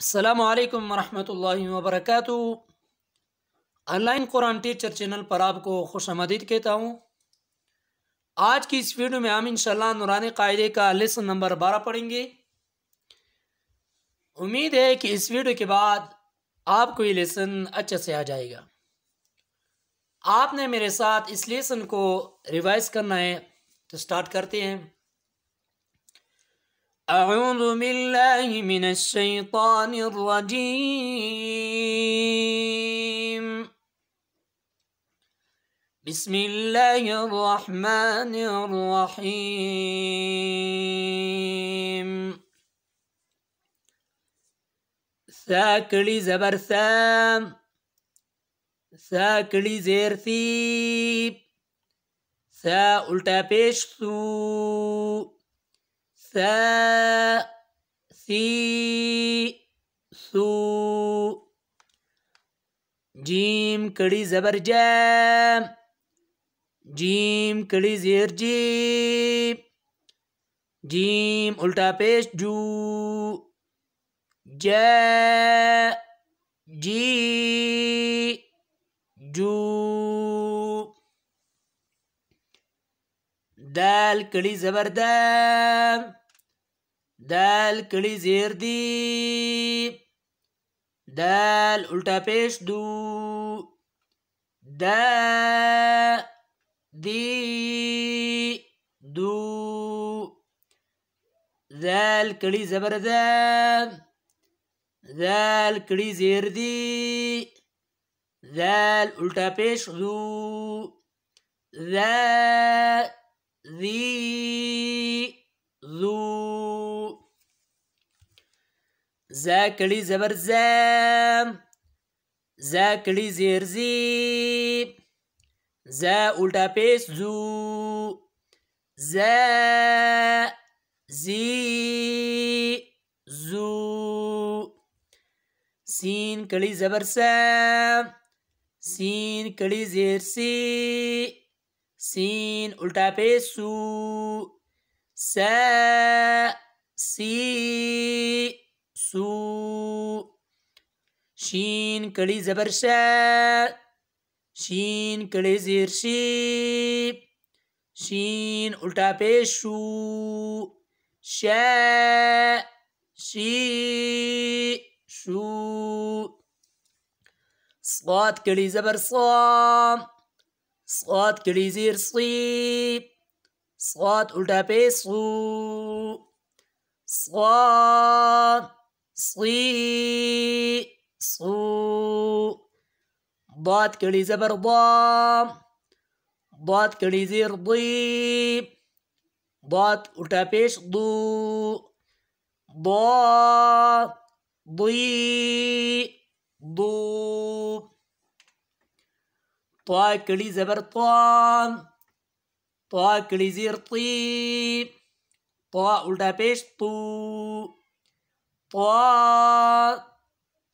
अस्सलामुअलैकुम वरहमतुल्लाहि वबरकातुहू। Online Quran teacher channel पर आपको खुशामदीद कहता हूँ। आज की इस वीडियो में हम इंशाल्लाह नूरानी कायदे का लेसन नंबर 12 पढ़ेंगे। उम्मीद है कि इस वीडियो के बाद आपको ये लेसन अच्छे से आ जाएगा। आपने मेरे साथ इस लेसन को रिवाइज करना है, तो स्टार्ट करते हैं। अऊज़ु बिल्लाहि मिनश शैतानिर रजीम। बिस्मिल्लाहिर्रहमानिर्रहीम। सा कड़ी ज़बर सा, सा कड़ी ज़ेर सी, सा उल्टा पेश सू, सा सी सू। जीम कड़ी ज़बर जा, जीम कड़ी ज़ेर जी, जीम उल्टा पेश जू, जा जी जू। दाल कड़ी ज़बर दा, दाल कड़ी ज़ेर दी, दाल उल्टा पेश दू, दा दी दू। ज़ाल कड़ी ज़बर ज़ा, ज़ाल कड़ी ज़ेर दी, ज़ाल उल्टा पेश ज़ू, ज़ा ज़ी ज़ू। ज़ा कड़ी ज़बर ज़ा, ज़ा कड़ी ज़ेर ज़ी, ज़ा उल्टा पेश ज़ू, ज़ा ज़ी ज़ू। सीन कड़ी ज़बर सा, सीन कड़ी ज़ेर सी, सीन उल्टा पेश सू, सा सी सू। शीन कड़ी ज़बर शा, शीन कड़ी ज़ेर शी, शीन उल्टा पेश शू, शा शी शू। स्वाद कड़ी ज़बर स्वाम, स्वाद कड़ी ज़ेर सी, स्वाद उल्टा पेश सू, स्वाद सी सू। ضاد कड़ी ज़बर ضام, ضاد कड़ी ज़ेर ضी, ضاد उल्टा पेश दू, ضاد ضी ضू। طا कड़ी ज़बर طام, طا कड़ी ज़ेर ती, طا उल्टा पेश तू, طا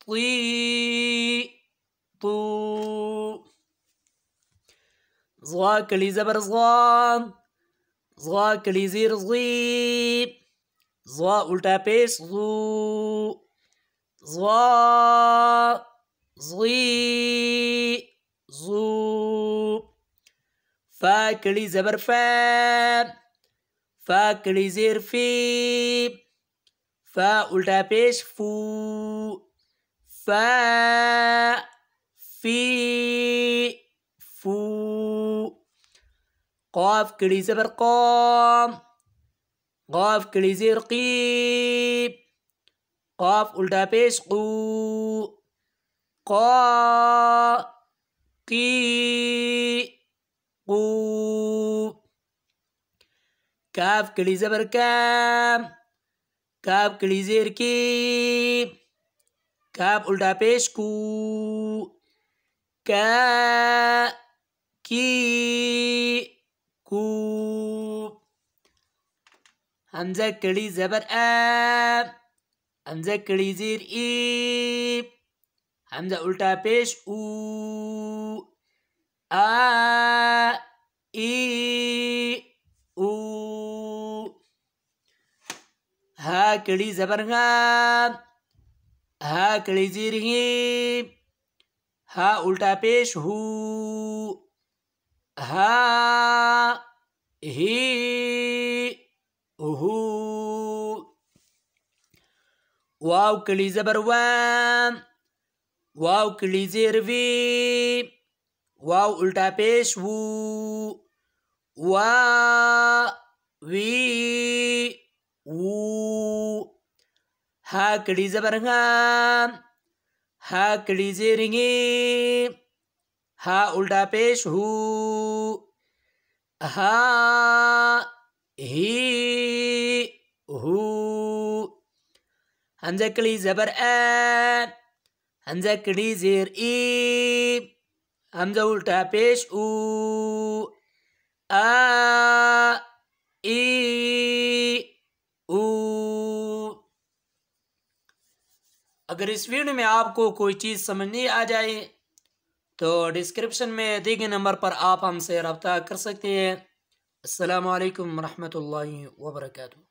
ती तू। ज़ा कड़ी ज़बर ज़ाम, ज़ा कड़ी ज़ेर ज़ी, ज़ा उल्टा पेश ज़ू, ज़ा ज़ी ज़ू। फा कड़ी ज़बर फा, फा कड़ी ज़ेर फी, फा उल्टा पेश फू, फा फी फू। قاف कड़ी ज़बर قام, قاف कड़ी ज़ेर की, قاف उल्टा पेश قू, قا की قू। काफ कड़ी ज़बर काम, काफ कड़ी ज़ेर की, काफ उल्टा पेश कू, का की कू। हमज़ा कड़ी ज़बर आ, हमज़ा कड़ी ज़ेर ई, हमज़ा उल्टा पेश ऊ, आ ई ऊ। हा कड़ी ज़बर हा, हा कड़ी ज़ेर ही, हा उल्टा पेश हू, हा ही हू। वाव कड़ी ज़बर वाम, वाव कड़ी ज़ेर वी, वाव उल्टा पेश वू, वा वी वू। हा कड़ी ज़बर हाम, हा कड़ी ज़ेर गे, हा उल्टा पेश हू, हा ही हू। हमजा कड़ी ज़बर आ, हमजा कड़ी ज़ेर ई, हमजा उल्टा पेश ऊ, आ ई ऊ। अगर इस वीडियो में आपको कोई चीज़ समझ नहीं आ जाए तो डिस्क्रिप्शन में दिए गए नंबर पर आप हमसे रब्ता कर सकते हैं। अस्सलामु अलैकुम रहमतुल्लाहि व बरकातुहू।